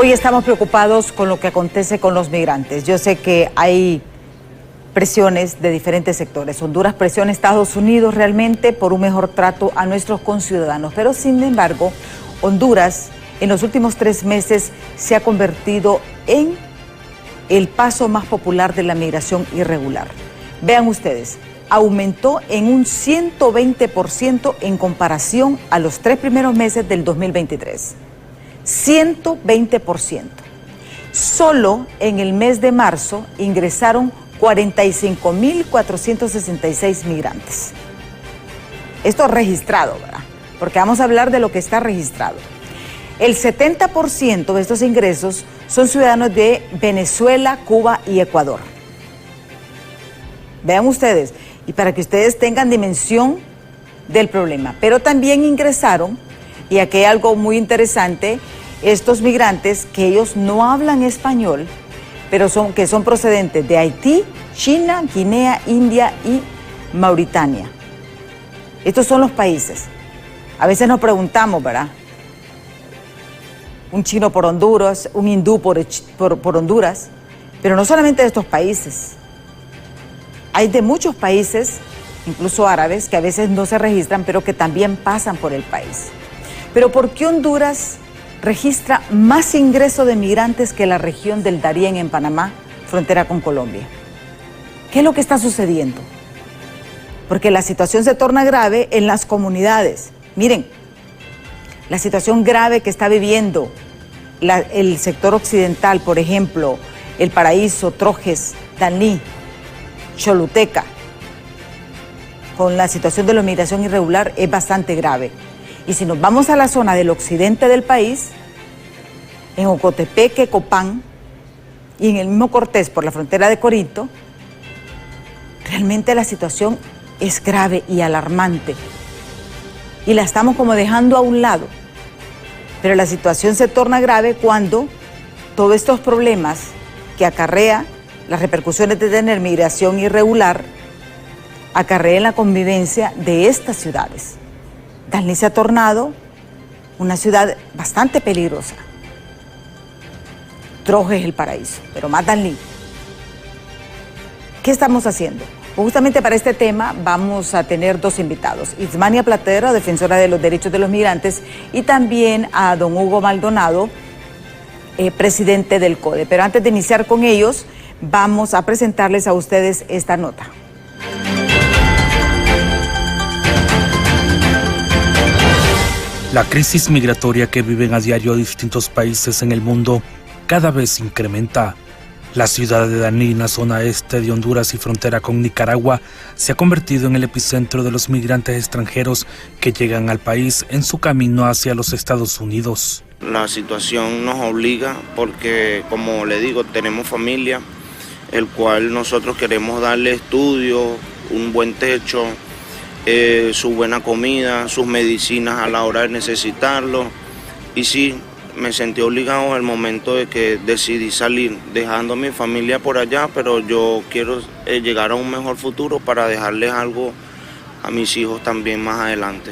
Hoy estamos preocupados con lo que acontece con los migrantes. Yo sé que hay presiones de diferentes sectores. Honduras presiona a Estados Unidos realmente por un mejor trato a nuestros conciudadanos. Pero sin embargo, Honduras en los últimos 3 meses se ha convertido en el paso más popular de la migración irregular. Vean ustedes, aumentó en un 120% en comparación a los 3 primeros meses del 2023. 120%. Solo en el mes de marzo ingresaron 45.466 migrantes. Esto es registrado, ¿verdad? Porque vamos a hablar de lo que está registrado. El 70% de estos ingresos son ciudadanos de Venezuela, Cuba y Ecuador. Vean ustedes, y para que ustedes tengan dimensión del problema. Pero también ingresaron, y aquí hay algo muy interesante, estos migrantes que ellos no hablan español, pero que son procedentes de Haití, China, Guinea, India y Mauritania. Estos son los países. A veces nos preguntamos, ¿verdad? Un chino por Honduras, un hindú por Honduras, pero no solamente de estos países. Hay de muchos países, incluso árabes, que a veces no se registran, pero que también pasan por el país. Pero ¿por qué Honduras registra más ingreso de migrantes que la región del Darién en Panamá, frontera con Colombia? ¿Qué es lo que está sucediendo? Porque la situación se torna grave en las comunidades. Miren, la situación grave que está viviendo el sector occidental, por ejemplo, El Paraíso, Trojes, Danlí, Choluteca, con la situación de la migración irregular es bastante grave. Y si nos vamos a la zona del occidente del país, en Ocotepeque, Copán y en el mismo Cortés por la frontera de Corinto, realmente la situación es grave y alarmante. Y la estamos como dejando a un lado. Pero la situación se torna grave cuando todos estos problemas que acarrea las repercusiones de tener migración irregular acarrean la convivencia de estas ciudades. Danlí se ha tornado una ciudad bastante peligrosa. Trojes es El Paraíso, pero más Danlí. ¿Qué estamos haciendo? Justamente para este tema vamos a tener 2 invitados. Ismania Platero, defensora de los derechos de los migrantes, y también a don Hugo Maldonado, presidente del CODE. Pero antes de iniciar con ellos, vamos a presentarles a ustedes esta nota. La crisis migratoria que viven a diario distintos países en el mundo cada vez incrementa. La ciudad de Danlí, en la zona este de Honduras y frontera con Nicaragua, se ha convertido en el epicentro de los migrantes extranjeros que llegan al país en su camino hacia los Estados Unidos. La situación nos obliga porque, como le digo, tenemos familia, el cual nosotros queremos darle estudio, un buen techo, su buena comida, sus medicinas a la hora de necesitarlo. Y sí, me sentí obligado al momento de que decidí salir, dejando a mi familia por allá, pero yo quiero llegar a un mejor futuro para dejarles algo a mis hijos también más adelante.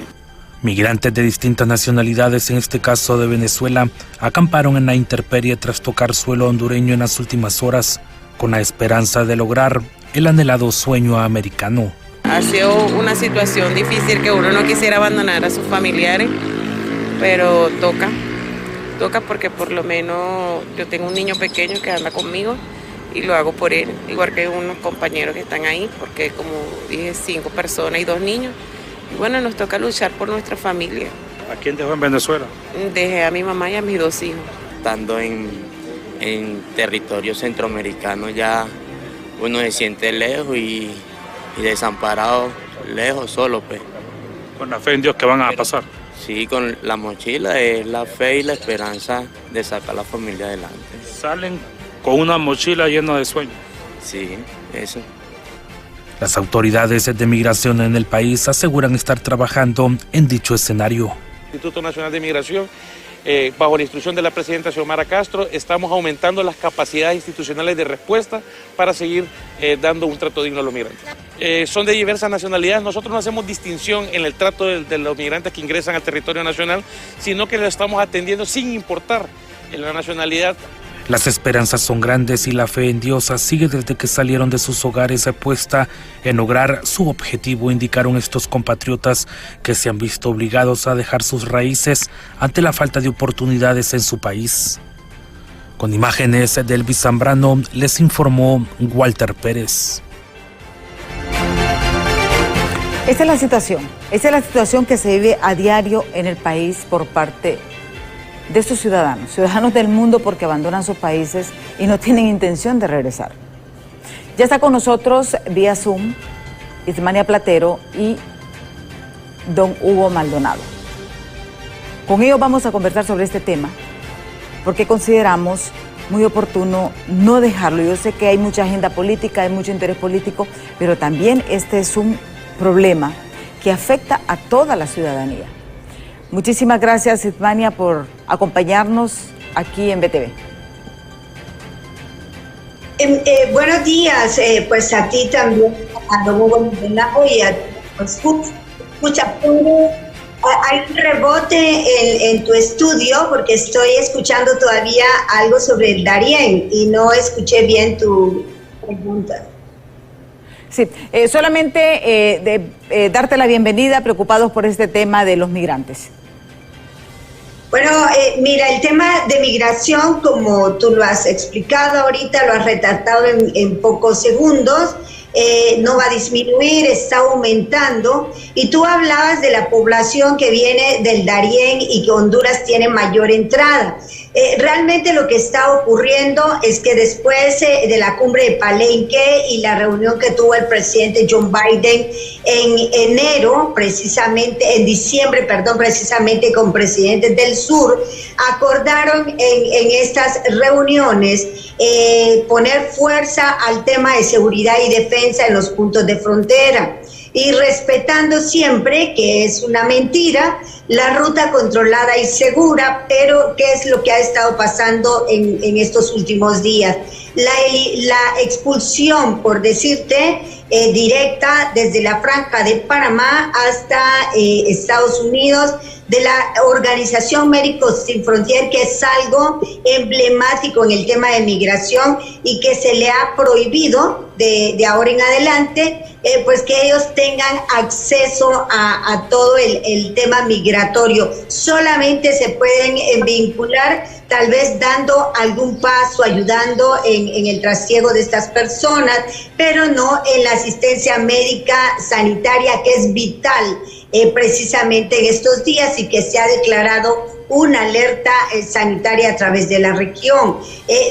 Migrantes de distintas nacionalidades, en este caso de Venezuela, acamparon en la intemperie tras tocar suelo hondureño en las últimas horas, con la esperanza de lograr el anhelado sueño americano. Ha sido una situación difícil que uno no quisiera abandonar a sus familiares, pero toca porque por lo menos yo tengo un niño pequeño que anda conmigo y lo hago por él, igual que unos compañeros que están ahí, porque como dije, 5 personas y 2 niños. Y bueno, nos toca luchar por nuestra familia. ¿A quién dejó en Venezuela? Dejé a mi mamá y a mis 2 hijos. Estando en territorio centroamericano ya uno se siente lejos y desamparado, lejos, solo pues. Con la fe en Dios que van a pasar. Sí, con la mochila es la fe y la esperanza de sacar a la familia adelante. Salen con una mochila llena de sueños. Sí, eso. Las autoridades de migración en el país aseguran estar trabajando en dicho escenario. El Instituto Nacional de Migración, bajo la instrucción de la presidenta Xiomara Castro, estamos aumentando las capacidades institucionales de respuesta para seguir dando un trato digno a los migrantes. Son de diversas nacionalidades, nosotros no hacemos distinción en el trato de los migrantes que ingresan al territorio nacional, sino que lo estamos atendiendo sin importar la nacionalidad. Las esperanzas son grandes y la fe en Dios sigue desde que salieron de sus hogares puesta en lograr su objetivo, indicaron estos compatriotas que se han visto obligados a dejar sus raíces ante la falta de oportunidades en su país. Con imágenes de Elvis Zambrano, les informó Walter Pérez. Esa es la situación que se vive a diario en el país por parte de sus ciudadanos del mundo, porque abandonan sus países y no tienen intención de regresar. Ya está con nosotros vía Zoom Itzmania Platero y don Hugo Maldonado. Con ellos vamos a conversar sobre este tema, porque consideramos muy oportuno no dejarlo. Yo sé que hay mucha agenda política, hay mucho interés político, pero también este es un problema que afecta a toda la ciudadanía. Muchísimas gracias, Itzmania, por acompañarnos aquí en BTV. Buenos días, pues a ti también, a don Hugo Maldonado y a escucha. Hay un rebote en tu estudio porque estoy escuchando todavía algo sobre el Darién y no escuché bien tu pregunta. Sí, solamente darte la bienvenida, preocupados por este tema de los migrantes. Bueno, mira, el tema de migración, como tú lo has explicado ahorita, lo has retratado en pocos segundos, no va a disminuir, está aumentando. Y tú hablabas de la población que viene del Darién y que Honduras tiene mayor entrada. Realmente lo que está ocurriendo es que después de la cumbre de Palenque y la reunión que tuvo el presidente John Biden en diciembre, precisamente con presidentes del sur, acordaron en estas reuniones poner fuerza al tema de seguridad y defensa en los puntos de frontera y respetando siempre, que es una mentira, la ruta controlada y segura. Pero ¿qué es lo que ha estado pasando en estos últimos días? La expulsión, por decirte, directa desde la Franja de Panamá hasta Estados Unidos, de la Organización Médicos Sin Fronteras, que es algo emblemático en el tema de migración y que se le ha prohibido de ahora en adelante, pues que ellos tengan acceso a todo el tema migratorio. Solamente se pueden vincular tal vez dando algún paso, ayudando en el trasiego de estas personas, pero no en la asistencia médica sanitaria, que es vital precisamente en estos días y que se ha declarado una alerta sanitaria a través de la región.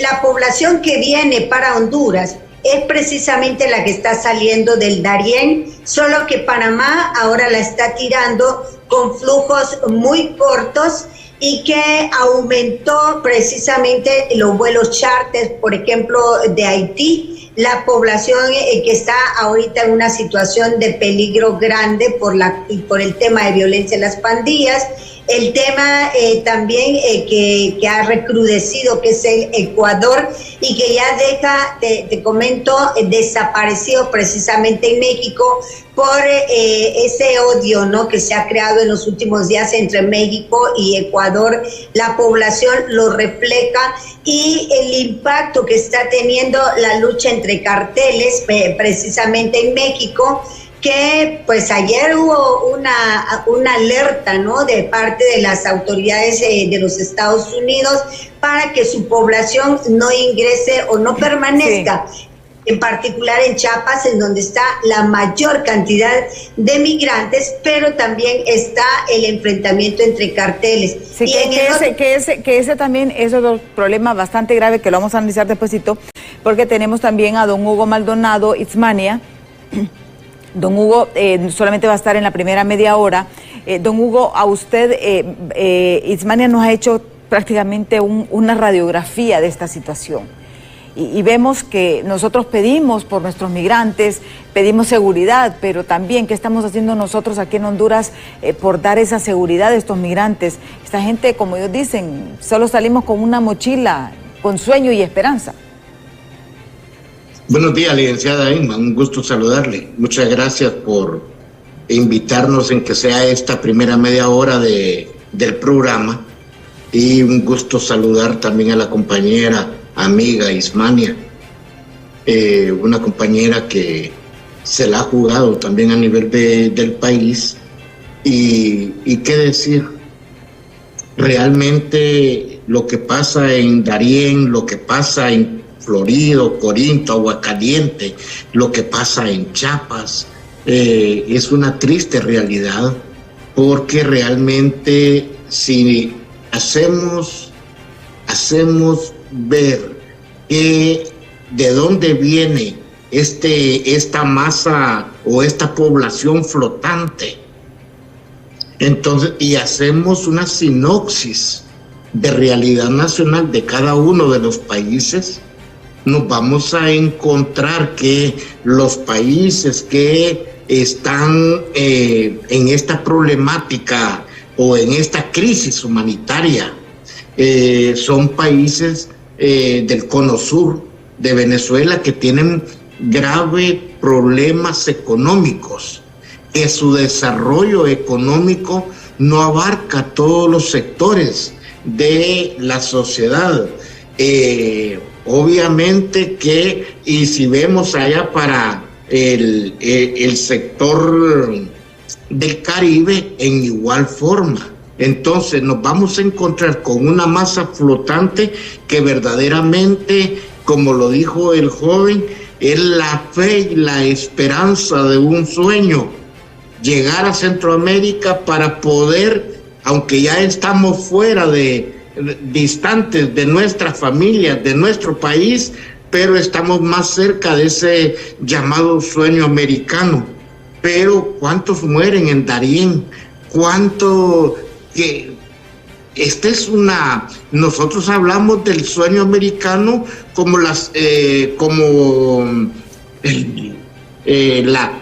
La población que viene para Honduras es precisamente la que está saliendo del Darién, solo que Panamá ahora la está tirando con flujos muy cortos y que aumentó precisamente los vuelos charters, por ejemplo, de Haití. La población que está ahorita en una situación de peligro grande por el tema de violencia en las pandillas, el tema también que ha recrudecido, que es el Ecuador, y que ya deja, te comento, desaparecido precisamente en México por ese odio, ¿no?, que se ha creado en los últimos días entre México y Ecuador. La población lo refleja y el impacto que está teniendo la lucha entre carteles precisamente en México, que pues ayer hubo una alerta, ¿no?, de parte de las autoridades de los Estados Unidos para que su población no ingrese o no permanezca. Sí. En particular en Chiapas, en donde está la mayor cantidad de migrantes, pero también está el enfrentamiento entre carteles. Sí, y que ese también es otro problema bastante grave que lo vamos a analizar despuesito, porque tenemos también a don Hugo Maldonado, Itzmania. Don Hugo solamente va a estar en la primera media hora. Don Hugo, a usted, Itzmania nos ha hecho prácticamente una radiografía de esta situación. Y vemos que nosotros pedimos por nuestros migrantes, pedimos seguridad, pero también qué estamos haciendo nosotros aquí en Honduras por dar esa seguridad a estos migrantes. Esta gente, como ellos dicen, solo salimos con una mochila, con sueño y esperanza. Buenos días, licenciada Inma, un gusto saludarle. Muchas gracias por invitarnos en que sea esta primera media hora del programa. y un gusto saludar también a la compañera, amiga Ismania, una compañera que se la ha jugado también a nivel del país. Y qué decir, realmente lo que pasa en Darién, lo que pasa en Florida, Corinto, Aguascalientes, lo que pasa en Chiapas, es una triste realidad, porque realmente si hacemos ver que de dónde viene esta masa o esta población flotante, entonces, y hacemos una sinopsis de realidad nacional de cada uno de los países, nos vamos a encontrar que los países que están en esta problemática o en esta crisis humanitaria son países del cono sur de Venezuela, que tienen graves problemas económicos, que su desarrollo económico no abarca todos los sectores de la sociedad. Obviamente que, y si vemos allá para el sector del Caribe, en igual forma. Entonces nos vamos a encontrar con una masa flotante que verdaderamente, como lo dijo el joven, es la fe y la esperanza de un sueño, llegar a Centroamérica para poder, aunque ya estamos fuera distantes de nuestras familias, de nuestro país, pero estamos más cerca de ese llamado sueño americano. Pero ¿cuántos mueren en Darién? Nosotros hablamos del sueño americano como la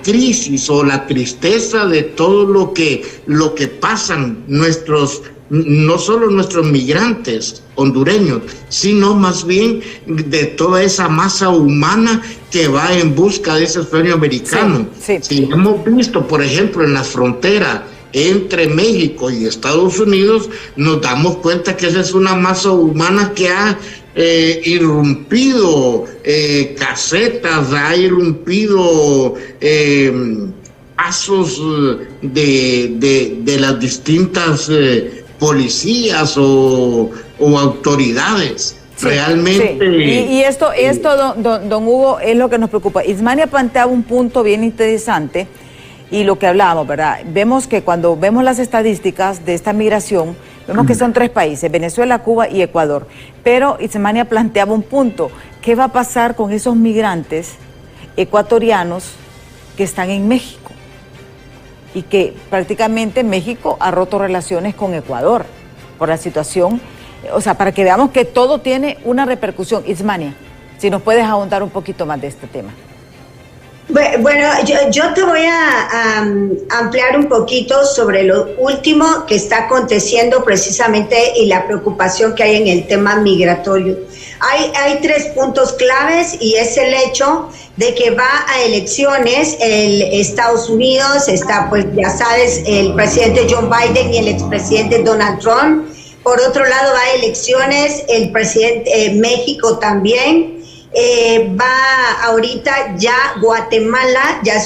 crisis o la tristeza de todo lo que pasan no solo nuestros migrantes hondureños, sino más bien de toda esa masa humana que va en busca de ese sueño americano. Sí. Si hemos visto, por ejemplo, en la frontera entre México y Estados Unidos, nos damos cuenta que esa es una masa humana que ha irrumpido casetas, ha irrumpido pasos de las distintas policías o autoridades. Sí, realmente. Sí. Y esto don Hugo, es lo que nos preocupa. Ismania planteaba un punto bien interesante, y lo que hablábamos, ¿verdad? Vemos que cuando vemos las estadísticas de esta migración, vemos que son 3 países, Venezuela, Cuba y Ecuador. Pero Ismania planteaba un punto: ¿qué va a pasar con esos migrantes ecuatorianos que están en México? Y que prácticamente México ha roto relaciones con Ecuador por la situación. O sea, para que veamos que todo tiene una repercusión. Ismania, si nos puedes ahondar un poquito más de este tema. Bueno, yo te voy a ampliar un poquito sobre lo último que está aconteciendo precisamente y la preocupación que hay en el tema migratorio. Hay 3 puntos claves, y es el hecho de que va a elecciones Estados Unidos, está, pues ya sabes, el presidente Joe Biden y el expresidente Donald Trump. Por otro lado, va a elecciones el presidente México también. Va ahorita ya Guatemala, ya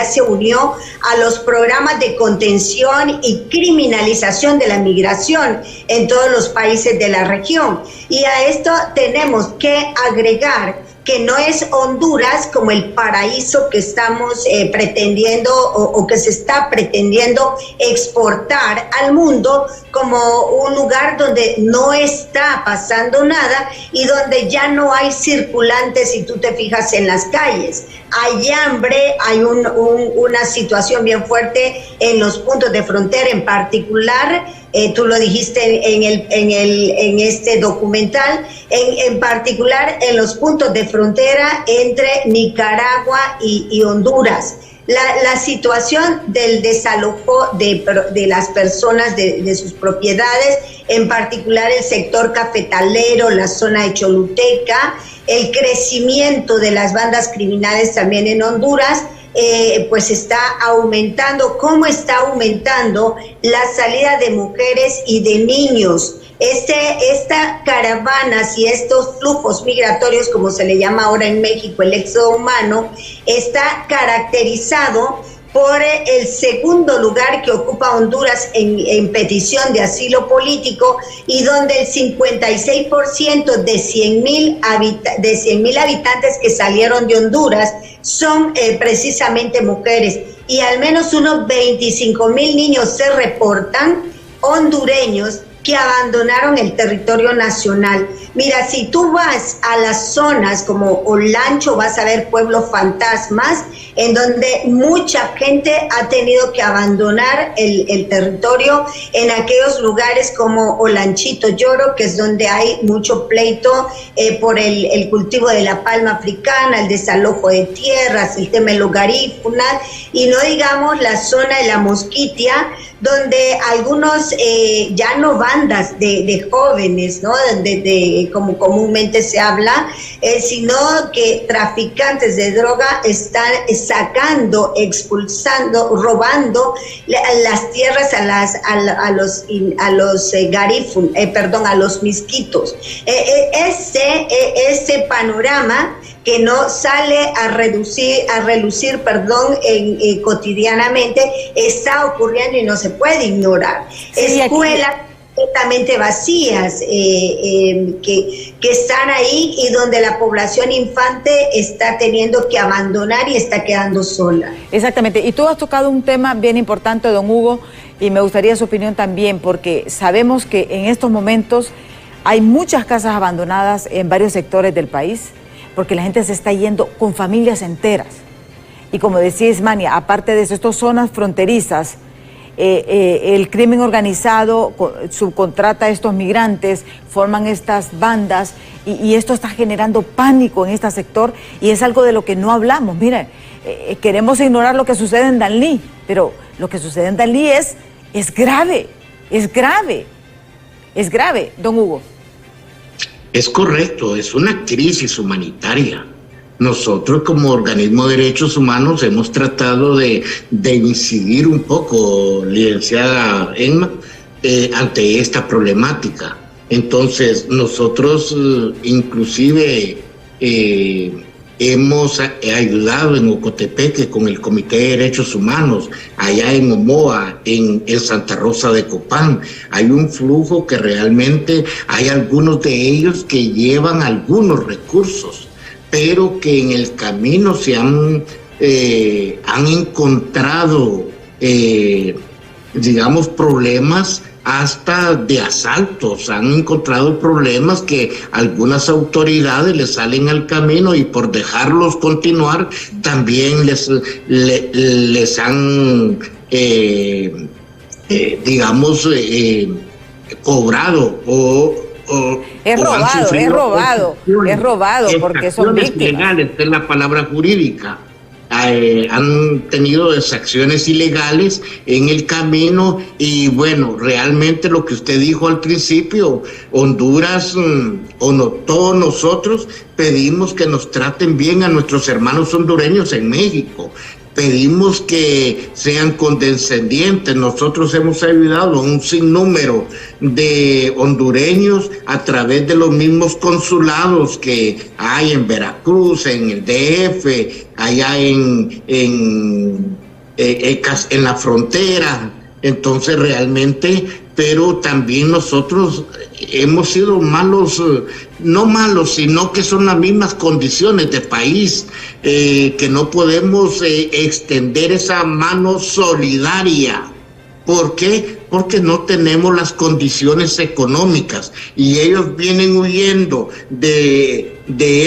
se unió a los programas de contención y criminalización de la migración en todos los países de la región. Y a esto tenemos que agregar que no es Honduras como el paraíso que estamos pretendiendo o que se está pretendiendo exportar al mundo, como un lugar donde no está pasando nada y donde ya no hay circulantes. Si tú te fijas en las calles, hay hambre, hay una situación bien fuerte en los puntos de frontera, en particular, tú lo dijiste en este documental, en particular en los puntos de frontera entre Nicaragua y Honduras. La situación del desalojo de las personas de sus propiedades, en particular el sector cafetalero, la zona de Choluteca, el crecimiento de las bandas criminales también en Honduras, pues está aumentando. ¿Cómo está aumentando la salida de mujeres y de niños Esta caravanas y estos flujos migratorios, como se le llama ahora en México, el éxodo humano, está caracterizado por el segundo lugar que ocupa Honduras en petición de asilo político, y donde el 56% de 100,000 habitantes que salieron de Honduras son precisamente mujeres, y al menos unos 25,000 niños se reportan hondureños que abandonaron el territorio nacional. Mira, si tú vas a las zonas como Olancho, vas a ver pueblos fantasmas, en donde mucha gente ha tenido que abandonar el territorio, en aquellos lugares como Olanchito Lloro, que es donde hay mucho pleito por el cultivo de la palma africana, el desalojo de tierras, el tema de los garífunas, y no digamos la zona de la Mosquitia, donde algunos, ya no bandas de jóvenes, ¿no? Como comúnmente se habla, sino que traficantes de droga están sacando, expulsando, robando las tierras a los misquitos. Ese panorama que no sale a relucir, cotidianamente, está ocurriendo y no se puede ignorar. Sí, escuelas completamente vacías que están ahí, y donde la población infante está teniendo que abandonar y está quedando sola. Exactamente, y tú has tocado un tema bien importante, don Hugo, y me gustaría su opinión también, porque sabemos que en estos momentos hay muchas casas abandonadas en varios sectores del país, porque la gente se está yendo con familias enteras. Y como decía Ismania, aparte de eso, estas zonas fronterizas, el crimen organizado subcontrata a estos migrantes, forman estas bandas, y esto está generando pánico en este sector, y es algo de lo que no hablamos. Miren, queremos ignorar lo que sucede en Danlí, pero lo que sucede en Danlí es grave, don Hugo. Es correcto, es una crisis humanitaria. Nosotros como organismo de derechos humanos hemos tratado de incidir un poco, licenciada Emma, ante esta problemática. Entonces nosotros inclusive hemos ayudado en Ocotepeque con el Comité de Derechos Humanos, allá en Omoa, en Santa Rosa de Copán. Hay un flujo que realmente hay algunos de ellos que llevan algunos recursos, pero que en el camino se han encontrado, digamos, problemas hasta de asaltos. Han encontrado problemas que algunas autoridades les salen al camino, y por dejarlos continuar también les han, digamos, cobrado es robado porque son víctimas legales, es la palabra jurídica. Han tenido exacciones ilegales en el camino, y bueno, realmente lo que usted dijo al principio, Honduras, o no, todos nosotros pedimos que nos traten bien a nuestros hermanos hondureños en México. Pedimos que sean condescendientes. Nosotros hemos ayudado a un sinnúmero de hondureños a través de los mismos consulados que hay en Veracruz, en el DF, allá en la frontera. Entonces realmente, pero también nosotros hemos sido malos, no malos, sino que son las mismas condiciones de país, que no podemos extender esa mano solidaria. ¿Por qué? Porque no tenemos las condiciones económicas, y ellos vienen huyendo de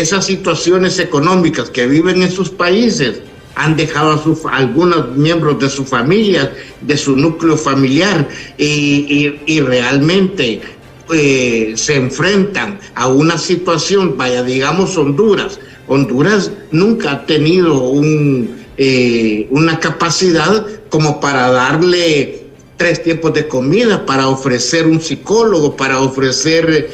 esas situaciones económicas que viven en sus países. Han dejado a algunos miembros de su familia, de su núcleo familiar, y realmente se enfrentan a una situación. Vaya, digamos Honduras nunca ha tenido una capacidad como para darle 3 tiempos de comida, para ofrecer un psicólogo, para ofrecer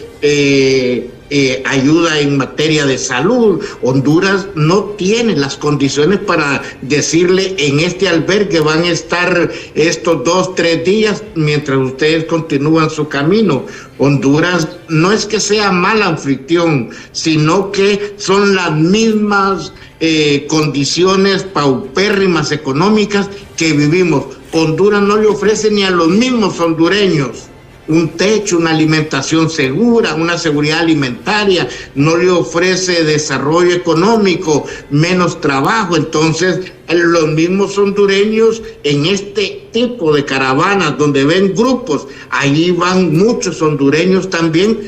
ayuda en materia de salud. Honduras no tiene las condiciones para decirle en este albergue van a estar estos 2-3 días mientras ustedes continúan su camino. Honduras no es que sea mal anfitrión, sino que son las mismas condiciones paupérrimas económicas que vivimos. Honduras no le ofrece ni a los mismos hondureños un techo, una alimentación segura, una seguridad alimentaria, no le ofrece desarrollo económico, menos trabajo. Entonces, los mismos hondureños en este tipo de caravanas donde ven grupos, ahí van muchos hondureños también,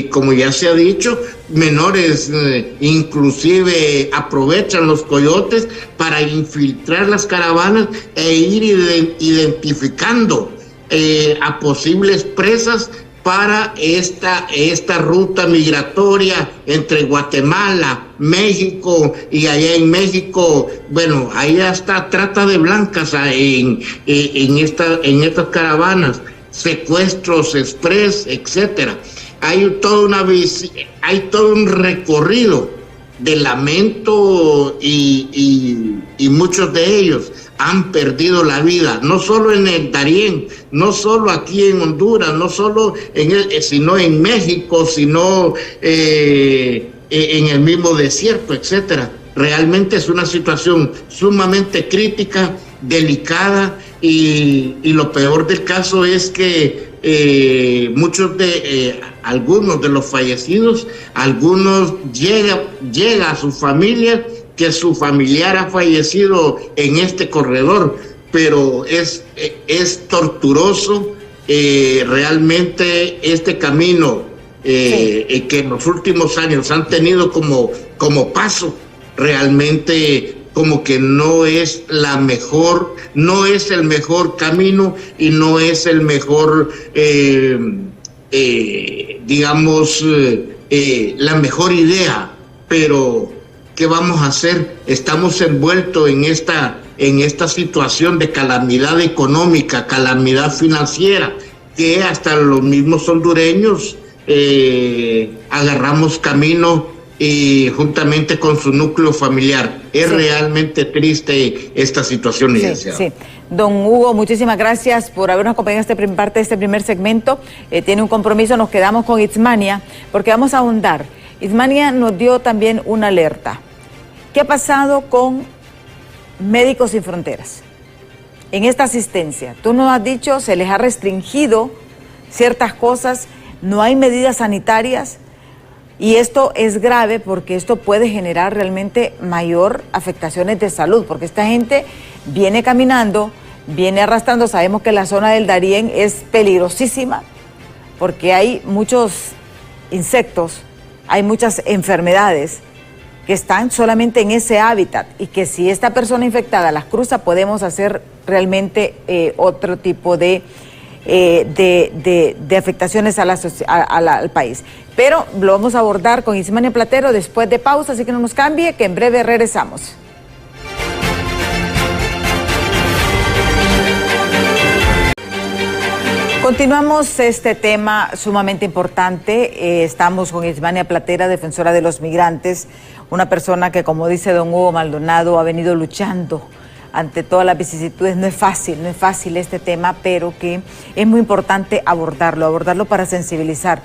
como ya se ha dicho, menores inclusive aprovechan los coyotes para infiltrar las caravanas e ir identificando a posibles presas para esta ruta migratoria entre Guatemala, México, y allá en México, bueno, ahí hasta trata de blancas en estas caravanas, secuestros express, etcétera. Hay todo un recorrido de lamento y muchos de ellos han perdido la vida, no solo en el Darién, no solo aquí en Honduras, no solo sino en México, sino en el mismo desierto, etcétera. Realmente es una situación sumamente crítica, delicada, y lo peor del caso es que algunos de los fallecidos, algunos llega a su familia que su familiar ha fallecido en este corredor, pero es torturoso realmente este camino que en los últimos años han tenido como paso, realmente como que no es el mejor camino y no es el mejor, la mejor idea, pero ¿qué vamos a hacer? Estamos envueltos en esta situación de calamidad económica, calamidad financiera, que hasta los mismos hondureños agarramos camino y juntamente con su núcleo familiar. Es realmente triste esta situación, licenciado. Sí. Don Hugo, muchísimas gracias por habernos acompañado en parte de este primer segmento. Tiene un compromiso, nos quedamos con Itzmania, porque vamos a ahondar. Itzmania nos dio también una alerta. ¿Qué ha pasado con Médicos Sin Fronteras en esta asistencia? Tú nos has dicho, se les ha restringido ciertas cosas, no hay medidas sanitarias, y esto es grave porque esto puede generar realmente mayor afectaciones de salud, porque esta gente viene caminando, viene arrastrando. Sabemos que la zona del Darién es peligrosísima porque hay muchos insectos, hay muchas enfermedades que están solamente en ese hábitat, y que si esta persona infectada las cruza, podemos hacer realmente otro tipo de afectaciones al país. Pero lo vamos a abordar con Itzmania Platero después de pausa, así que no nos cambie, que en breve regresamos. Continuamos este tema sumamente importante. Estamos con Itzmania Platero, defensora de los migrantes, una persona que, como dice don Hugo Maldonado, ha venido luchando ante todas las vicisitudes. No es fácil este tema, pero que es muy importante abordarlo para sensibilizar.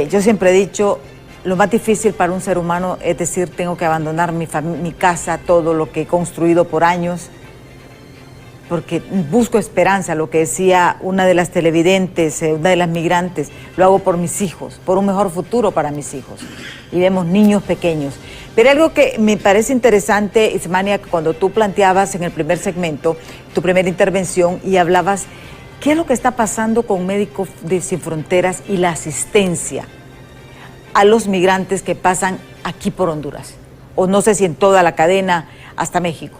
Yo siempre he dicho, lo más difícil para un ser humano es decir, tengo que abandonar mi casa, todo lo que he construido por años, porque busco esperanza, lo que decía una de las televidentes, una de las migrantes, lo hago por mis hijos, por un mejor futuro para mis hijos. Y vemos niños pequeños. Pero algo que me parece interesante, Itzmania, cuando tú planteabas en el primer segmento, tu primera intervención, y hablabas, ¿qué es lo que está pasando con Médicos Sin Fronteras y la asistencia a los migrantes que pasan aquí por Honduras? O no sé si en toda la cadena hasta México.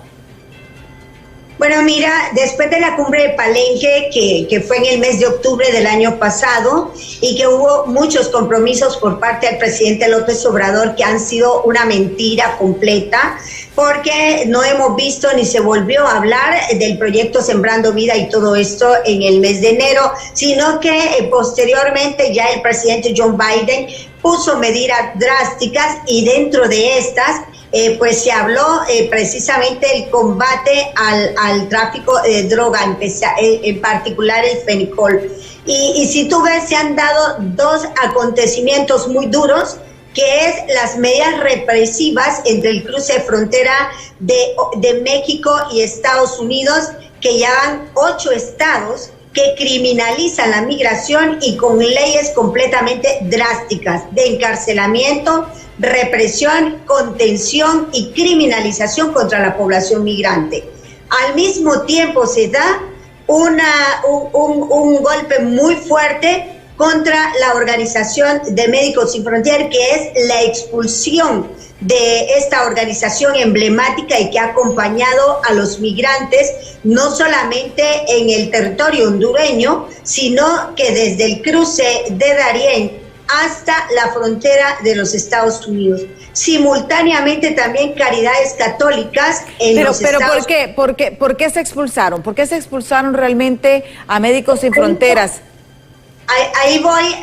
Bueno, mira, después de la cumbre de Palenque, que fue en el mes de octubre del año pasado, y que hubo muchos compromisos por parte del presidente López Obrador que han sido una mentira completa, porque no hemos visto ni se volvió a hablar del proyecto Sembrando Vida y todo esto en el mes de enero, sino que posteriormente ya el presidente Joe Biden puso medidas drásticas, y dentro de estas pues se habló precisamente del combate al tráfico de droga, en particular el fenicol. Y si tú ves, se han dado dos acontecimientos muy duros, que es las medidas represivas entre el cruce de frontera de México y Estados Unidos, que ya van 8 estados que criminalizan la migración y con leyes completamente drásticas de encarcelamiento, represión, contención y criminalización contra la población migrante. Al mismo tiempo se da un golpe muy fuerte contra la Organización de Médicos Sin Fronteras, que es la expulsión de esta organización emblemática y que ha acompañado a los migrantes no solamente en el territorio hondureño, sino que desde el cruce de Darién hasta la frontera de los Estados Unidos. Simultáneamente también Caridades Católicas en los Estados Unidos. ¿Por qué se expulsaron? ¿Por qué se expulsaron realmente a Médicos Sin Fronteras? Ahí voy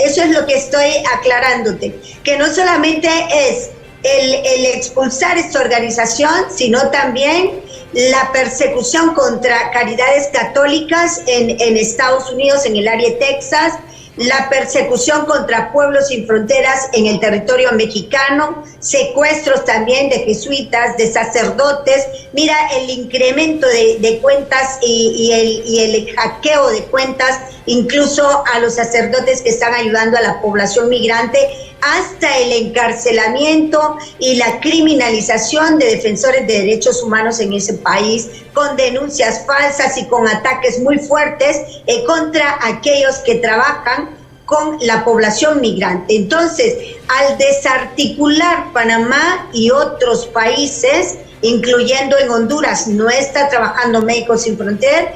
eso es lo que estoy aclarándote, que no solamente es el expulsar esta organización, sino también la persecución contra Caridades Católicas en Estados Unidos, en el área de Texas, la persecución contra Pueblos Sin Fronteras en el territorio mexicano, secuestros también de jesuitas, de sacerdotes. Mira, el incremento de cuentas y el hackeo de cuentas, incluso a los sacerdotes que están ayudando a la población migrante, hasta el encarcelamiento y la criminalización de defensores de derechos humanos en ese país, con denuncias falsas y con ataques muy fuertes contra aquellos que trabajan con la población migrante. Entonces, al desarticular Panamá y otros países, incluyendo en Honduras, no está trabajando Médicos Sin Fronteras,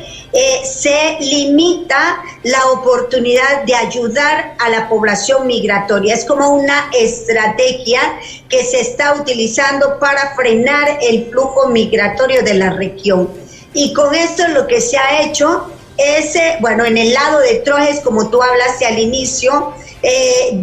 se limita la oportunidad de ayudar a la población migratoria. Es como una estrategia que se está utilizando para frenar el flujo migratorio de la región. Y con esto lo que se ha hecho es, bueno, en el lado de Trojes, como tú hablaste al inicio,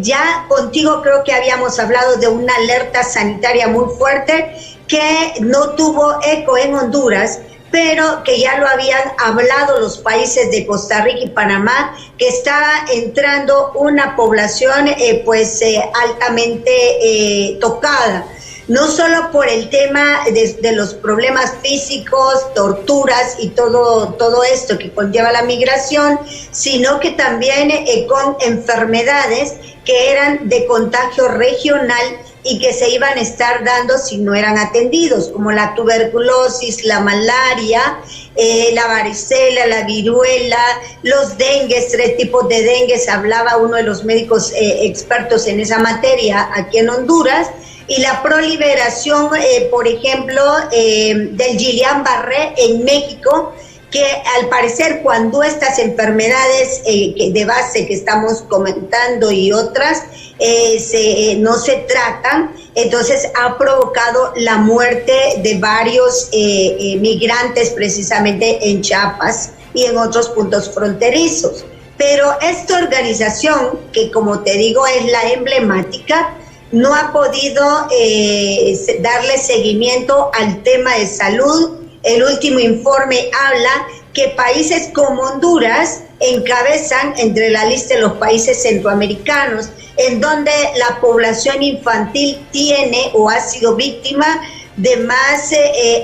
ya contigo creo que habíamos hablado de una alerta sanitaria muy fuerte que no tuvo eco en Honduras, pero que ya lo habían hablado los países de Costa Rica y Panamá, que estaba entrando una población altamente tocada, no solo por el tema de los problemas físicos, torturas y todo esto que conlleva la migración, sino que también con enfermedades que eran de contagio regional y que se iban a estar dando si no eran atendidos, como la tuberculosis, la malaria, la varicela, la viruela, los dengues, 3 tipos de dengues, hablaba uno de los médicos expertos en esa materia aquí en Honduras, y la proliferación, por ejemplo, del Guillain-Barré en México, que al parecer cuando estas enfermedades de base que estamos comentando y otras no se tratan, entonces ha provocado la muerte de varios migrantes precisamente en Chiapas y en otros puntos fronterizos. Pero esta organización, que como te digo es la emblemática, no ha podido darle seguimiento al tema de salud. El último informe habla que países como Honduras encabezan entre la lista de los países centroamericanos en donde la población infantil tiene o ha sido víctima de más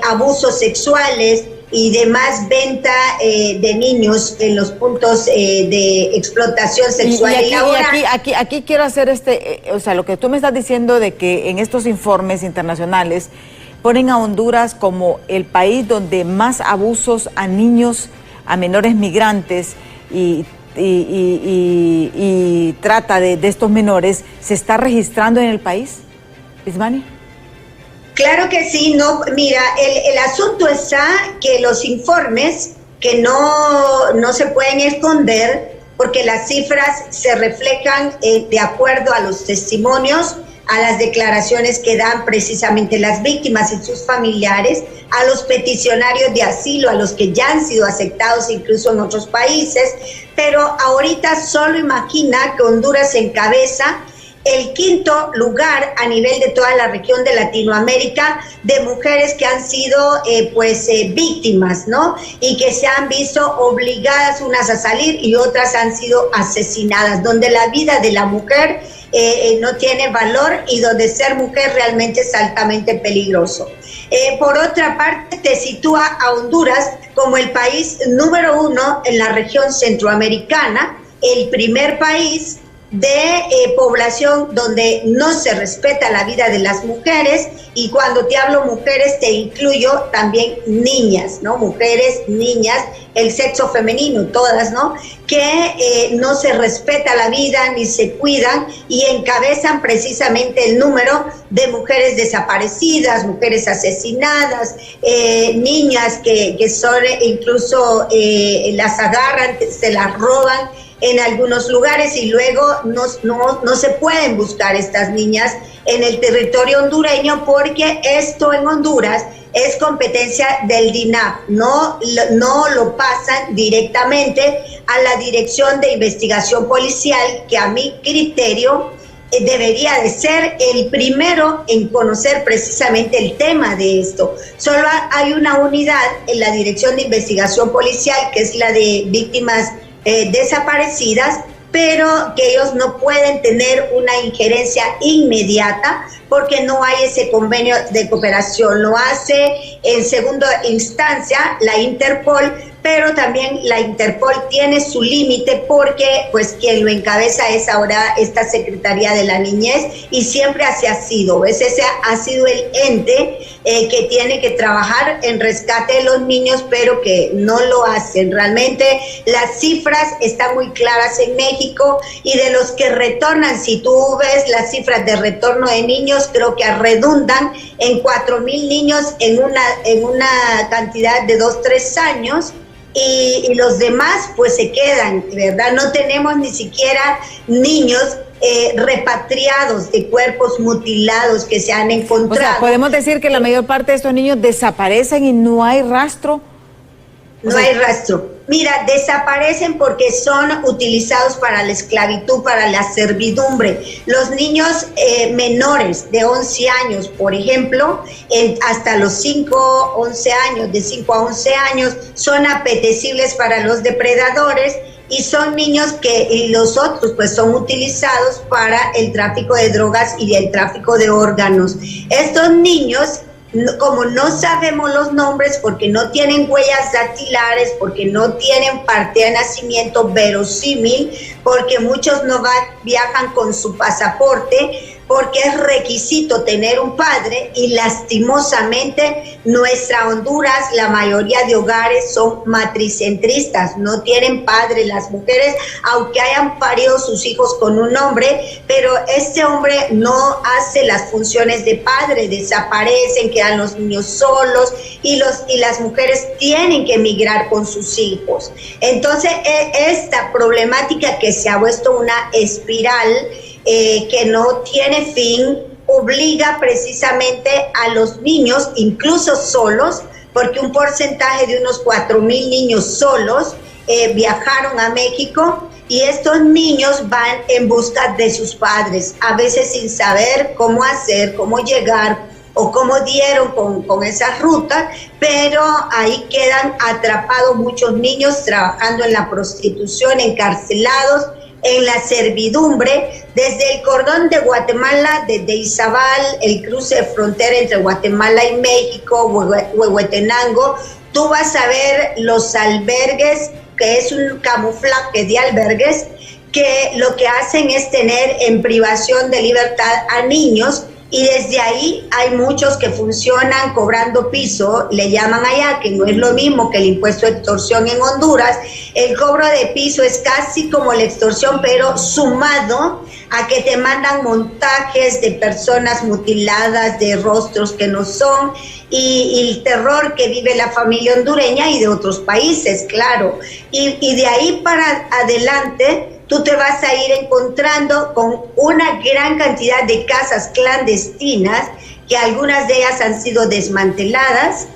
abusos sexuales y de más venta de niños en los puntos de explotación sexual. Aquí quiero hacer o sea, lo que tú me estás diciendo de que en estos informes internacionales ponen a Honduras como el país donde más abusos a niños, a menores migrantes y trata de estos menores se está registrando en el país, Ismani. Claro que sí, no, mira, el asunto está que los informes que no se pueden esconder porque las cifras se reflejan de acuerdo a los testimonios, a las declaraciones que dan precisamente las víctimas y sus familiares, a los peticionarios de asilo, a los que ya han sido aceptados incluso en otros países, pero ahorita solo imagina que Honduras encabeza el quinto lugar a nivel de toda la región de Latinoamérica de mujeres que han sido víctimas, ¿no? Y que se han visto obligadas unas a salir y otras han sido asesinadas, donde la vida de la mujer no tiene valor y donde ser mujer realmente es altamente peligroso. Por otra parte, te sitúa a Honduras como el país número 1 en la región centroamericana, el primer país de población donde no se respeta la vida de las mujeres, y cuando te hablo mujeres te incluyo también niñas, ¿no? Mujeres, niñas, el sexo femenino, todas, ¿no? Que no se respeta la vida ni se cuidan y encabezan precisamente el número de mujeres desaparecidas, mujeres asesinadas, niñas que son incluso las agarran, se las roban en algunos lugares y luego no se pueden buscar estas niñas en el territorio hondureño porque esto en Honduras es competencia del DINAP, no lo pasan directamente a la Dirección de Investigación Policial, que a mi criterio debería de ser el primero en conocer precisamente el tema de esto. Solo hay una unidad en la Dirección de Investigación Policial, que es la de víctimas desaparecidas, pero que ellos no pueden tener una injerencia inmediata porque no hay ese convenio de cooperación. Lo hace en segunda instancia la Interpol, pero también la Interpol tiene su límite porque pues quien lo encabeza es ahora esta Secretaría de la Niñez y siempre así ha sido. Ese ha sido el ente que tiene que trabajar en rescate de los niños, pero que no lo hacen. Realmente las cifras están muy claras en México y de los que retornan, si tú ves las cifras de retorno de niños, creo que redundan en 4,000 niños en una cantidad de 2-3 años. Y los demás pues se quedan, ¿verdad? No tenemos ni siquiera niños repatriados de cuerpos mutilados que se han encontrado. O sea, podemos decir que la mayor parte de estos niños desaparecen y no hay rastro. No hay rastro. Mira, desaparecen porque son utilizados para la esclavitud, para la servidumbre. Los niños menores de 11 años, por ejemplo, hasta los 11 años, de 5 a 11 años, son apetecibles para los depredadores y son niños que los otros pues son utilizados para el tráfico de drogas y el tráfico de órganos. Estos niños, como no sabemos los nombres, porque no tienen huellas dactilares, porque no tienen parte de nacimiento verosímil, porque muchos no viajan con su pasaporte, porque es requisito tener un padre y lastimosamente nuestra Honduras, la mayoría de hogares son matricentristas, no tienen padre las mujeres, aunque hayan parido sus hijos con un hombre, pero este hombre no hace las funciones de padre, desaparecen, quedan los niños solos y las mujeres tienen que emigrar con sus hijos. Entonces esta problemática que se ha vuelto una espiral que no tiene fin, obliga precisamente a los niños, incluso solos, porque un porcentaje de unos 4,000 niños solos viajaron a México y estos niños van en busca de sus padres, a veces sin saber cómo hacer, cómo llegar o cómo dieron con esa ruta, pero ahí quedan atrapados muchos niños trabajando en la prostitución, encarcelados, en la servidumbre, desde el cordón de Guatemala, desde Izabal, el cruce de frontera entre Guatemala y México, Huehuetenango, tú vas a ver los albergues, que es un camuflaje de albergues, que lo que hacen es tener en privación de libertad a niños y desde ahí hay muchos que funcionan cobrando piso, le llaman allá, que no es lo mismo que el impuesto de extorsión en Honduras. El cobro de piso es casi como la extorsión, pero sumado a que te mandan montajes de personas mutiladas, de rostros que no son, y el terror que vive la familia hondureña y de otros países, claro. Y de ahí para adelante tú te vas a ir encontrando con una gran cantidad de casas clandestinas, que algunas de ellas han sido desmanteladas,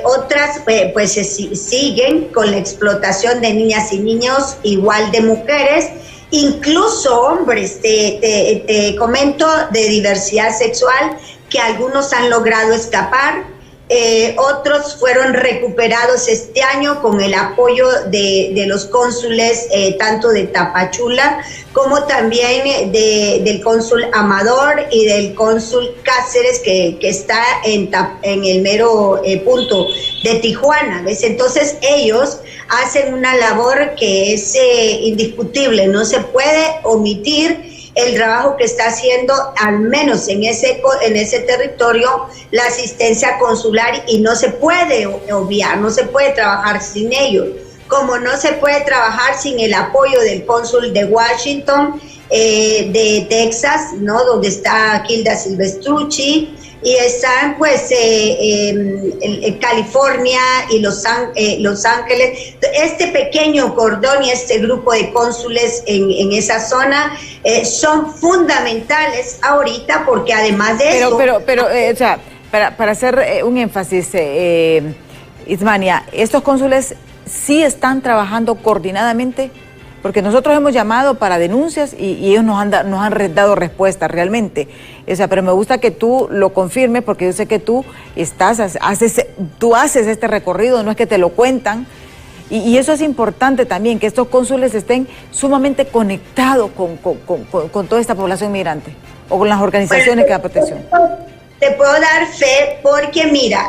otras pues siguen con la explotación de niñas y niños, igual de mujeres, incluso hombres, te comento, de diversidad sexual, que algunos han logrado escapar. Otros fueron recuperados este año con el apoyo de los cónsules, tanto de Tapachula como también del cónsul Amador y del cónsul Cáceres, que está en el mero punto de Tijuana, ¿ves? Entonces ellos hacen una labor que es indiscutible, no se puede omitir el trabajo que está haciendo, al menos en ese territorio, la asistencia consular, y no se puede obviar, no se puede trabajar sin ellos, como no se puede trabajar sin el apoyo del cónsul de Washington, de Texas, ¿no?, donde está Hilda Silvestrucci, y están pues California y Los Ángeles. Este pequeño cordón y este grupo de cónsules en esa zona son fundamentales ahorita, porque además de eso... o sea, para hacer un énfasis, Ismania, ¿estos cónsules sí están trabajando coordinadamente? Porque nosotros hemos llamado para denuncias y ellos nos han dado respuesta realmente. O sea, pero me gusta que tú lo confirmes, porque yo sé que tú haces este recorrido, no es que te lo cuentan. Y eso es importante también, que estos cónsules estén sumamente conectados con toda esta población migrante o con las organizaciones que dan protección. Te puedo dar fe porque, mira,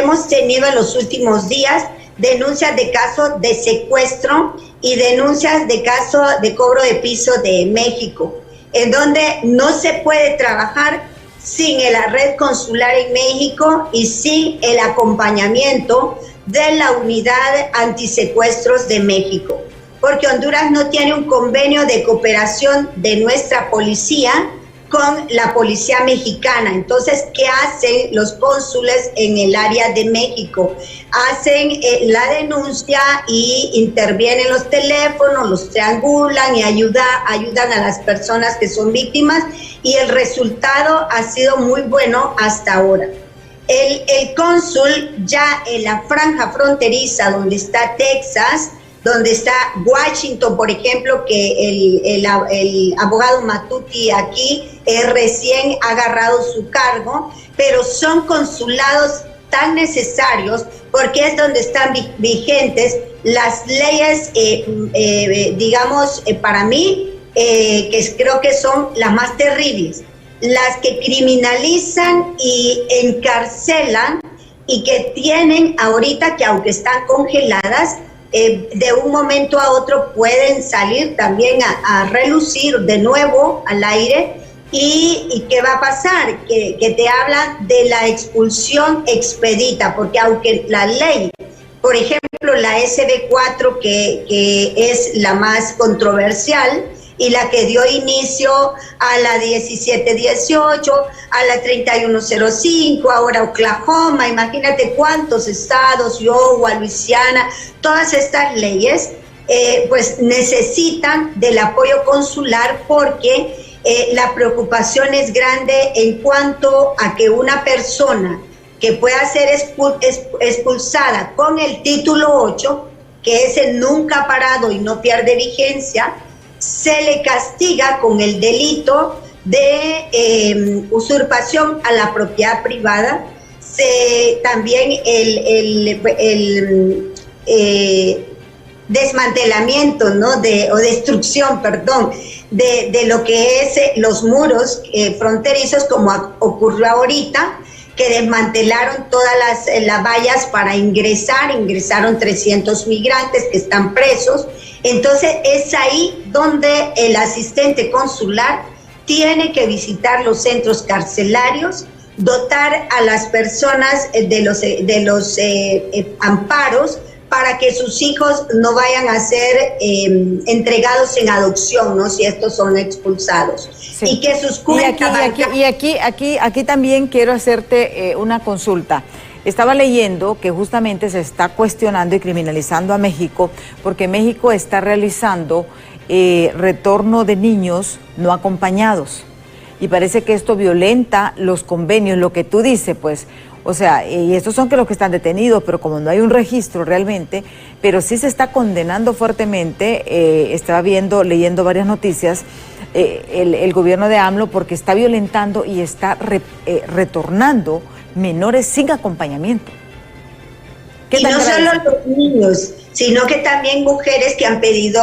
hemos tenido en los últimos días denuncias de casos de secuestro y denuncias de casos de cobro de piso de México, en donde no se puede trabajar sin la red consular en México y sin el acompañamiento de la unidad antisecuestros de México, porque Honduras no tiene un convenio de cooperación de nuestra policía con la policía mexicana. Entonces, ¿qué hacen los cónsules en el área de México? Hacen la denuncia y intervienen los teléfonos, los triangulan y ayudan a las personas que son víctimas, y el resultado ha sido muy bueno hasta ahora. El cónsul ya en la franja fronteriza donde está Texas, donde está Washington, por ejemplo, que el abogado Matuti aquí recién ha agarrado su cargo, pero son consulados tan necesarios porque es donde están vigentes las leyes, digamos, para mí, que creo que son las más terribles, las que criminalizan y encarcelan, y que tienen ahorita, que aunque están congeladas, de un momento a otro pueden salir también a relucir de nuevo al aire. ¿Y qué va a pasar? Que te hablan de la expulsión expedita, porque aunque la ley, por ejemplo, la SB4, que es la más controversial y la que dio inicio a la 1718, a la 3105, ahora Oklahoma, imagínate cuántos estados, Iowa, Luisiana, todas estas leyes pues necesitan del apoyo consular, porque la preocupación es grande en cuanto a que una persona que pueda ser expulsada con el título 8, que ese nunca ha parado y no pierde vigencia, se le castiga con el delito de usurpación a la propiedad privada, también el desmantelamiento, ¿no?, o destrucción, perdón, de lo que es los muros fronterizos, como ocurrió ahorita, que desmantelaron todas las vallas para ingresaron 300 migrantes que están presos. Entonces es ahí donde el asistente consular tiene que visitar los centros carcelarios, dotar a las personas de los amparos para que sus hijos no vayan a ser entregados en adopción, ¿no? Si estos son expulsados. Sí. Y que sus cuentas aquí también quiero hacerte una consulta. Estaba leyendo que justamente se está cuestionando y criminalizando a México porque México está realizando retorno de niños no acompañados. Y parece que esto violenta los convenios, lo que tú dices, pues. O sea, y estos son que los que están detenidos, pero como no hay un registro realmente, pero sí se está condenando fuertemente, estaba leyendo varias noticias, el gobierno de AMLO porque está violentando y está retornando menores sin acompañamiento. Y no solo los niños, sino que también mujeres que han pedido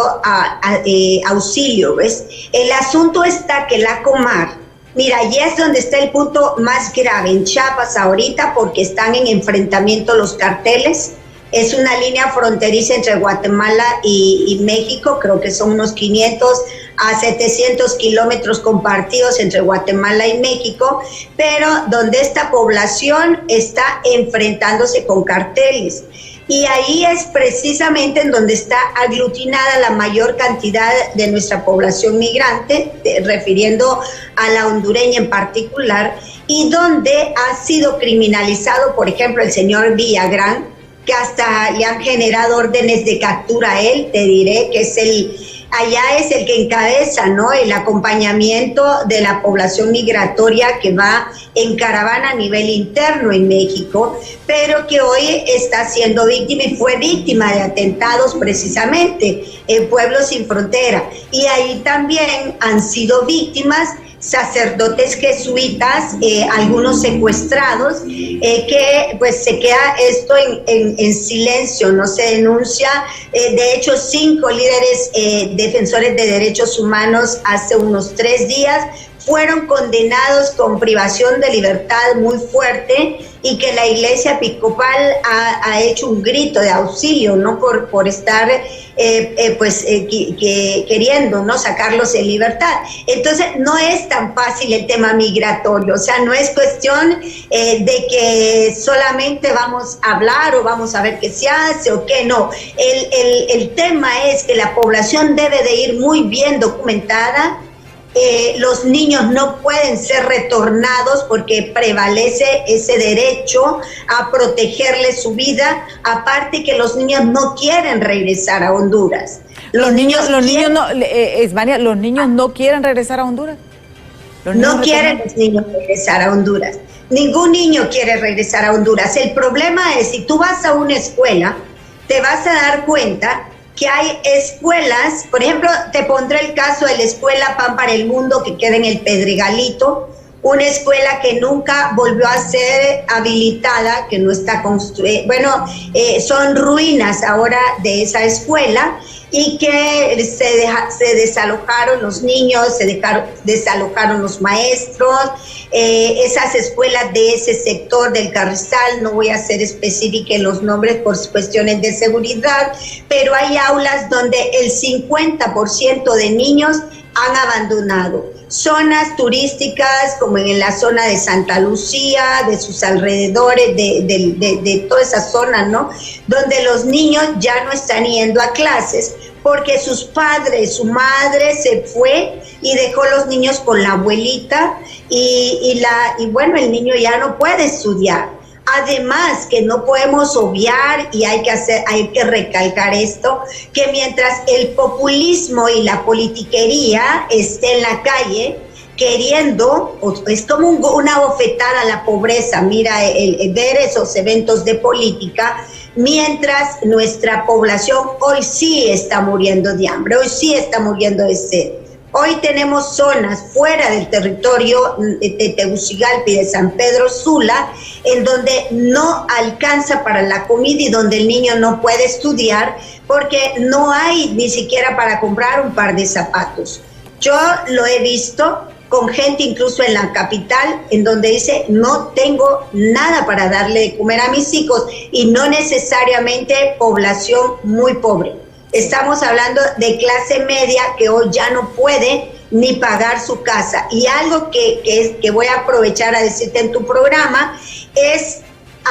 auxilio, ¿ves? El asunto está que la Comar, mira, allí es donde está el punto más grave en Chiapas ahorita, porque están en enfrentamiento los carteles. Es una línea fronteriza entre Guatemala y México, creo que son unos 500 a 700 kilómetros compartidos entre Guatemala y México, pero donde esta población está enfrentándose con carteles. Y ahí es precisamente en donde está aglutinada la mayor cantidad de nuestra población migrante, refiriendo a la hondureña en particular, y donde ha sido criminalizado, por ejemplo, el señor Villagrán, que hasta le han generado órdenes de captura a él. Te diré que es allá es el que encabeza, ¿no?, el acompañamiento de la población migratoria que va en caravana a nivel interno en México, pero que hoy está siendo víctima y fue víctima de atentados precisamente en Pueblos Sin Frontera. Y ahí también han sido víctimas sacerdotes jesuitas, algunos secuestrados, que pues se queda esto en silencio, no se denuncia. De hecho, 5 líderes defensores de derechos humanos hace unos 3 días fueron condenados con privación de libertad muy fuerte, y que la Iglesia Episcopal ha hecho un grito de auxilio, ¿no?, por estar queriendo, ¿no?, sacarlos en libertad. Entonces no es tan fácil el tema migratorio, o sea, no es cuestión de que solamente vamos a hablar o vamos a ver qué se hace o qué no. El tema es que la población debe de ir muy bien documentada. Los niños no pueden ser retornados porque prevalece ese derecho a protegerles su vida, aparte que los niños no quieren regresar a Honduras. Los niños no quieren regresar a Honduras. No quieren los niños regresar a Honduras. Ningún niño quiere regresar a Honduras. El problema es, si tú vas a una escuela, te vas a dar cuenta que hay escuelas, por ejemplo, te pondré el caso de la escuela Pan para el Mundo, que queda en el Pedregalito, una escuela que nunca volvió a ser habilitada, que no está construida, son ruinas ahora de esa escuela, y que se desalojaron los niños, desalojaron los maestros, esas escuelas de ese sector del Carrizal, no voy a ser específica en los nombres por cuestiones de seguridad, pero hay aulas donde el 50% de niños han abandonado. Zonas turísticas como en la zona de Santa Lucía, de sus alrededores, de toda esa zona, ¿no?, donde los niños ya no están yendo a clases porque sus padres, su madre se fue y dejó los niños con la abuelita, y el niño ya no puede estudiar. Además, que no podemos obviar, y hay que recalcar esto, que mientras el populismo y la politiquería esté en la calle queriendo, es como una bofetada a la pobreza, mira, el ver esos eventos de política, mientras nuestra población hoy sí está muriendo de hambre, hoy sí está muriendo de sed. Hoy tenemos zonas fuera del territorio de Tegucigalpa y de San Pedro Sula, en donde no alcanza para la comida y donde el niño no puede estudiar porque no hay ni siquiera para comprar un par de zapatos. Yo lo he visto con gente incluso en la capital, en donde dice, no tengo nada para darle de comer a mis hijos, y no necesariamente población muy pobre. Estamos hablando de clase media que hoy ya no puede ni pagar su casa. Y algo que voy a aprovechar a decirte en tu programa es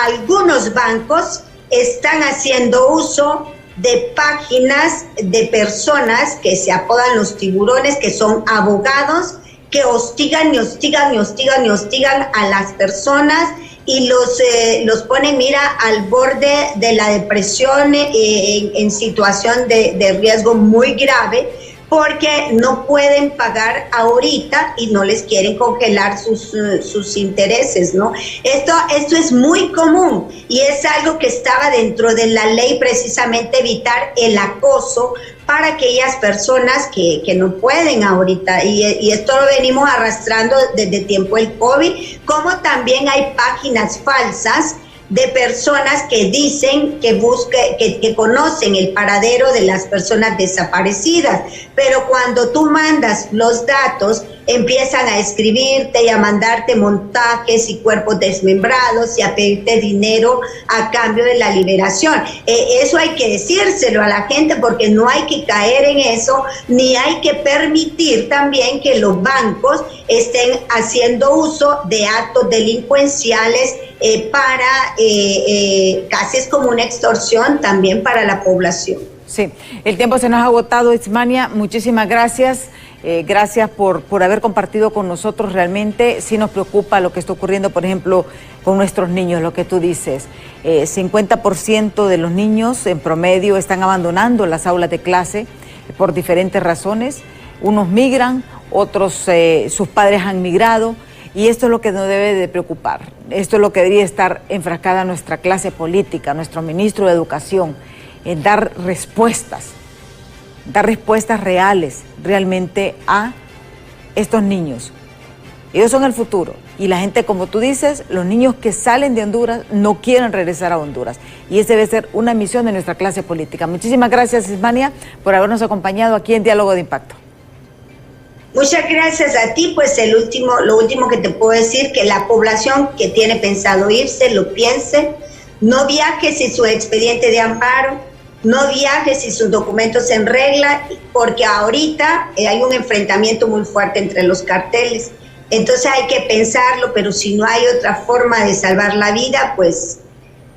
algunos bancos están haciendo uso de páginas de personas que se apodan los tiburones, que son abogados, que hostigan y hostigan y hostigan y hostigan a las personas y los ponen, mira, al borde de la depresión, en situación de riesgo muy grave, porque no pueden pagar ahorita y no les quieren congelar sus intereses, ¿no? Esto es muy común y es algo que estaba dentro de la ley, precisamente evitar el acoso para aquellas personas que no pueden ahorita, y esto lo venimos arrastrando desde tiempo del COVID, como también hay páginas falsas de personas que dicen que conocen el paradero de las personas desaparecidas, pero cuando tú mandas los datos, empiezan a escribirte y a mandarte montajes y cuerpos desmembrados y a pedirte dinero a cambio de la liberación. Eso hay que decírselo a la gente, porque no hay que caer en eso, ni hay que permitir también que los bancos estén haciendo uso de actos delincuenciales casi es como una extorsión también para la población. Sí, el tiempo se nos ha agotado, Ismania, muchísimas gracias. Gracias por haber compartido con nosotros. Realmente sí nos preocupa lo que está ocurriendo, por ejemplo, con nuestros niños, lo que tú dices. 50% de los niños en promedio están abandonando las aulas de clase por diferentes razones. Unos migran, otros sus padres han migrado, y esto es lo que nos debe de preocupar. Esto es lo que debería estar enfrascada nuestra clase política, nuestro ministro de Educación, en dar respuestas reales realmente a estos niños. Ellos son el futuro, y la gente, como tú dices, los niños que salen de Honduras no quieren regresar a Honduras, y esa debe ser una misión de nuestra clase política. Muchísimas gracias, Ismania, por habernos acompañado aquí en Diálogo de Impacto. Muchas gracias a ti. Pues lo último que te puedo decir, que la población que tiene pensado irse lo piense, no viaje sin su expediente de amparo, no viaje sin sus documentos en regla, porque ahorita hay un enfrentamiento muy fuerte entre los carteles. Entonces hay que pensarlo, pero si no hay otra forma de salvar la vida, pues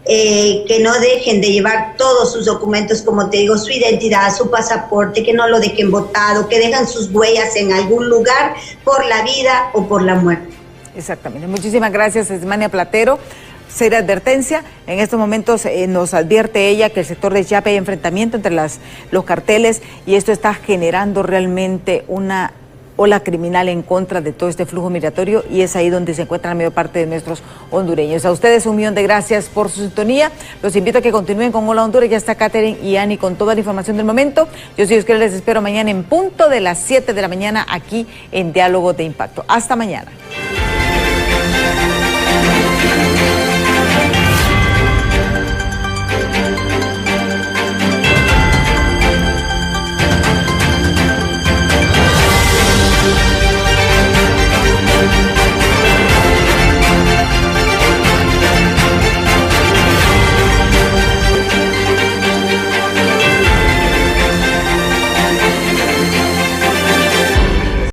que no dejen de llevar todos sus documentos, como te digo, su identidad, su pasaporte, que no lo dejen botado, que dejan sus huellas en algún lugar por la vida o por la muerte. Exactamente. Muchísimas gracias, Ismania Platero. Seria advertencia, en estos momentos nos advierte ella que el sector de Chiapas hay enfrentamiento entre los carteles, y esto está generando realmente una ola criminal en contra de todo este flujo migratorio, y es ahí donde se encuentra la mayor parte de nuestros hondureños. A ustedes 1.000.000 de gracias por su sintonía. Los invito a que continúen con Hola Honduras. Ya está Catherine y Ani con toda la información del momento. Yo soy Oscar, les espero mañana en punto de las 7 de la mañana aquí en Diálogo de Impacto. Hasta mañana.